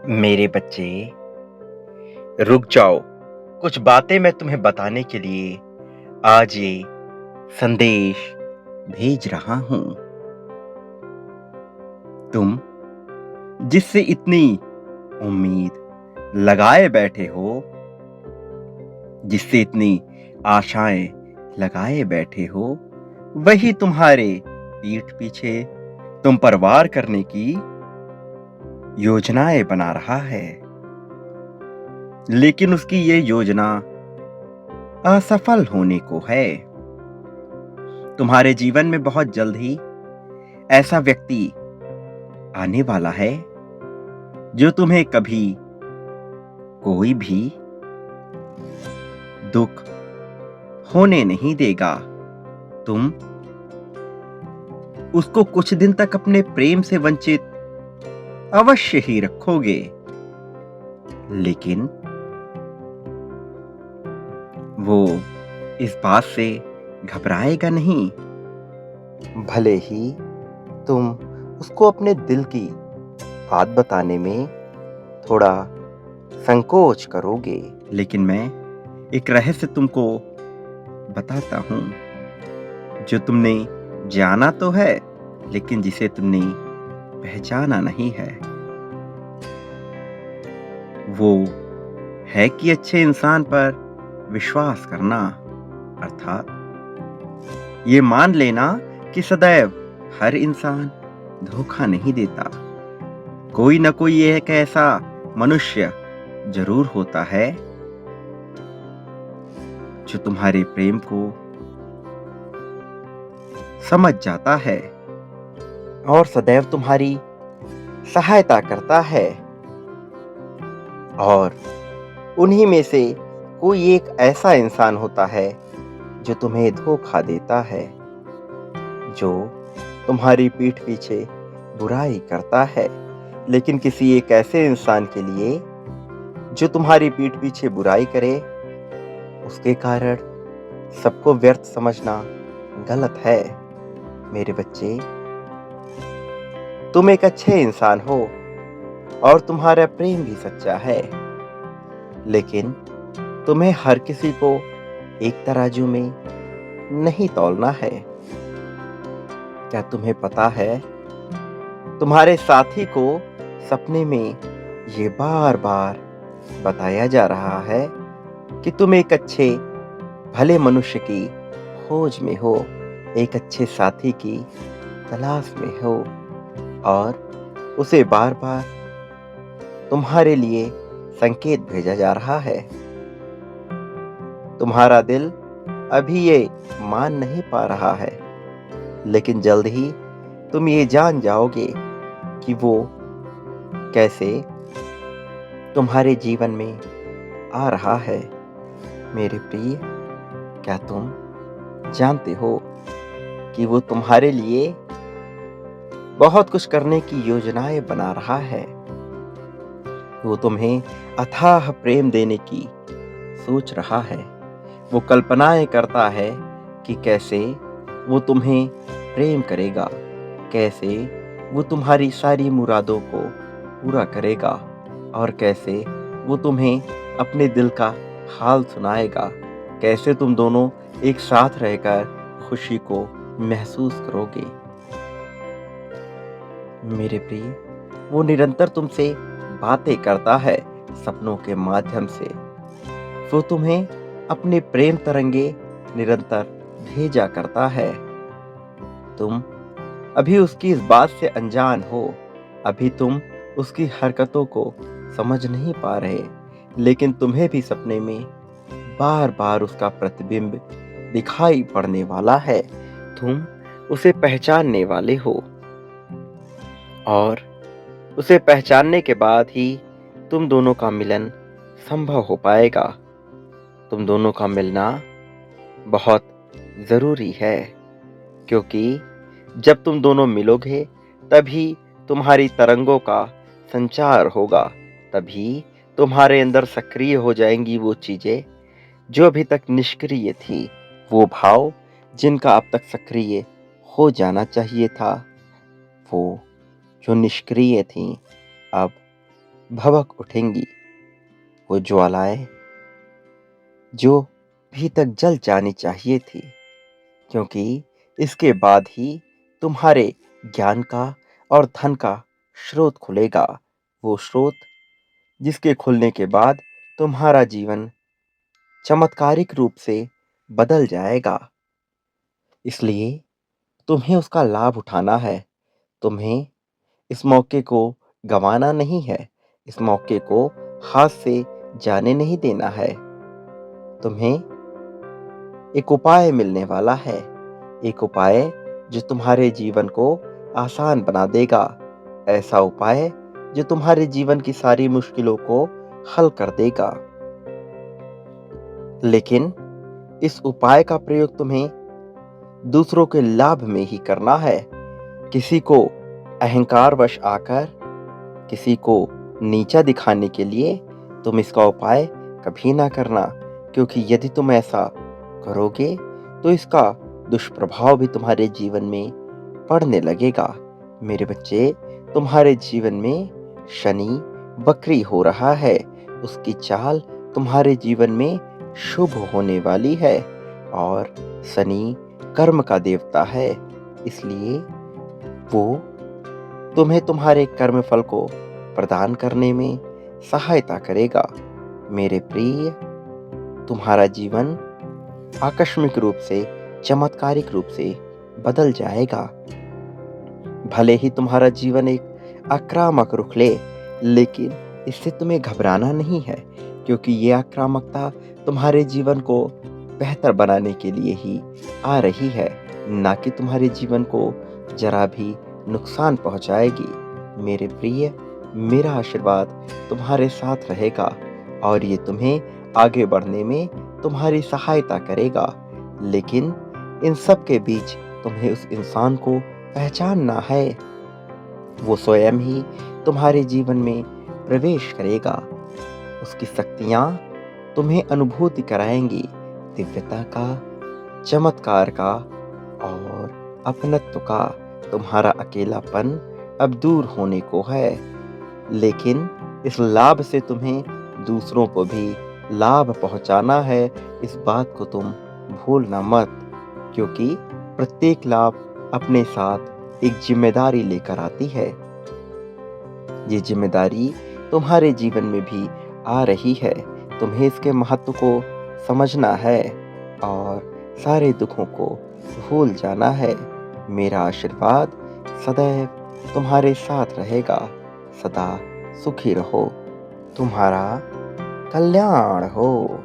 मेरे बच्चे, रुक जाओ। कुछ बातें मैं तुम्हें बताने के लिए आज ये संदेश भेज रहा हूं। तुम जिससे इतनी उम्मीद लगाए बैठे हो, जिससे इतनी आशाएं लगाए बैठे हो, वही तुम्हारे पीठ पीछे तुम पर वार करने की योजनाएं बना रहा है। लेकिन उसकी ये योजना असफल होने को है। तुम्हारे जीवन में बहुत जल्द ही ऐसा व्यक्ति आने वाला है जो तुम्हें कभी कोई भी दुख होने नहीं देगा। तुम उसको कुछ दिन तक अपने प्रेम से वंचित अवश्य ही रखोगे, लेकिन वो इस बात से घबराएगा नहीं। भले ही तुम उसको अपने दिल की बात बताने में थोड़ा संकोच करोगे, लेकिन मैं एक रहस्य तुमको बताता हूं जो तुमने जाना तो है, लेकिन जिसे तुमने पहचाना नहीं है। वो है कि अच्छे इंसान पर विश्वास करना, अर्थात ये मान लेना कि सदैव हर इंसान धोखा नहीं देता। कोई न कोई एक ऐसा मनुष्य जरूर होता है जो तुम्हारे प्रेम को समझ जाता है और सदैव तुम्हारी सहायता करता है। और उन्हीं में से कोई एक ऐसा इंसान होता है जो तुम्हें धोखा देता है, जो तुम्हारी पीठ पीछे बुराई करता है। लेकिन किसी एक ऐसे इंसान के लिए जो तुम्हारी पीठ पीछे बुराई करे, उसके कारण सबको व्यर्थ समझना गलत है। मेरे बच्चे, तुम एक अच्छे इंसान हो और तुम्हारा प्रेम भी सच्चा है, लेकिन तुम्हें हर किसी को एक तराजू में नहीं तौलना है। क्या तुम्हें पता है, तुम्हारे साथी को सपने में ये बार बार बताया जा रहा है कि तुम एक अच्छे भले मनुष्य की खोज में हो, एक अच्छे साथी की तलाश में हो, और उसे बार बार तुम्हारे लिए संकेत भेजा जा रहा है। तुम्हारा दिल अभी ये मान नहीं पा रहा है, लेकिन जल्द ही तुम ये जान जाओगे कि वो कैसे तुम्हारे जीवन में आ रहा है। मेरे प्रिय, क्या तुम जानते हो कि वो तुम्हारे लिए बहुत कुछ करने की योजनाएं बना रहा है। वो तुम्हें अथाह प्रेम देने की सोच रहा है। वो कल्पनाएं करता है कि कैसे वो तुम्हें प्रेम करेगा, कैसे वो तुम्हारी सारी मुरादों को पूरा करेगा, और कैसे वो तुम्हें अपने दिल का हाल सुनाएगा, कैसे तुम दोनों एक साथ रहकर खुशी को महसूस करोगे। मेरे प्रिय, वो निरंतर तुमसे बातें करता है सपनों के माध्यम से। वो तुम्हें अपने प्रेम तरंगे निरंतर भेजा करता है। तुम अभी उसकी इस बात से अनजान हो, अभी तुम उसकी हरकतों को समझ नहीं पा रहे, लेकिन तुम्हें भी सपने में बार बार उसका प्रतिबिंब दिखाई पड़ने वाला है। तुम उसे पहचानने वाले हो, और उसे पहचानने के बाद ही तुम दोनों का मिलन संभव हो पाएगा। तुम दोनों का मिलना बहुत ज़रूरी है, क्योंकि जब तुम दोनों मिलोगे तभी तुम्हारी तरंगों का संचार होगा, तभी तुम्हारे अंदर सक्रिय हो जाएंगी वो चीज़ें जो अभी तक निष्क्रिय थी, वो भाव जिनका अब तक सक्रिय हो जाना चाहिए था, वो जो निष्क्रिय थी अब भभक उठेंगी वो ज्वालाएं जो भी तक जल जानी चाहिए थी, क्योंकि इसके बाद ही तुम्हारे ज्ञान का और धन का स्रोत खुलेगा। वो स्रोत जिसके खुलने के बाद तुम्हारा जीवन चमत्कारिक रूप से बदल जाएगा। इसलिए तुम्हें उसका लाभ उठाना है। तुम्हें इस मौके को गंवाना नहीं है। इस मौके को हाथ से जाने नहीं देना है। तुम्हें एक उपाय मिलने वाला है। एक उपाय जो तुम्हारे जीवन को आसान बना देगा। ऐसा उपाय जो तुम्हारे जीवन की सारी मुश्किलों को हल कर देगा। लेकिन इस उपाय का प्रयोग तुम्हें दूसरों के लाभ में ही करना है। किसी को अहंकारवश आकर किसी को नीचा दिखाने के लिए तुम इसका उपाय कभी ना करना, क्योंकि यदि तुम ऐसा करोगे तो इसका दुष्प्रभाव भी तुम्हारे जीवन में पड़ने लगेगा। मेरे बच्चे, तुम्हारे जीवन में शनि वक्री हो रहा है। उसकी चाल तुम्हारे जीवन में शुभ होने वाली है और शनि कर्म का देवता है। इसलिए वो तुम्हें तुम्हारे कर्म फल को प्रदान करने में सहायता करेगा। मेरे प्रिय, तुम्हारा जीवन आकस्मिक रूप से, चमत्कारिक रूप से बदल जाएगा। भले ही तुम्हारा जीवन एक आक्रामक रुख ले, लेकिन इससे तुम्हें घबराना नहीं है, क्योंकि ये आक्रामकता तुम्हारे जीवन को बेहतर बनाने के लिए ही आ रही है, ना कि तुम्हारे जीवन को जरा भी नुकसान पहुंचाएगी। मेरे प्रिय, मेरा आशीर्वाद तुम्हारे साथ रहेगा और ये तुम्हें आगे बढ़ने में तुम्हारी सहायता करेगा। लेकिन इन सब के बीच तुम्हें उस इंसान को पहचानना है। वो स्वयं ही तुम्हारे जीवन में प्रवेश करेगा। उसकी शक्तियां तुम्हें अनुभूति कराएंगी दिव्यता का, चमत्कार का और अपनत्व का। तुम्हारा अकेलापन अब दूर होने को है। लेकिन इस लाभ से तुम्हें दूसरों को भी लाभ पहुंचाना है। इस बात को तुम भूलना मत, क्योंकि प्रत्येक लाभ अपने साथ एक जिम्मेदारी लेकर आती है। ये जिम्मेदारी तुम्हारे जीवन में भी आ रही है। तुम्हें इसके महत्व को समझना है और सारे दुखों को भूल जाना है। मेरा आशीर्वाद सदैव तुम्हारे साथ रहेगा। सदा सुखी रहो। तुम्हारा कल्याण हो।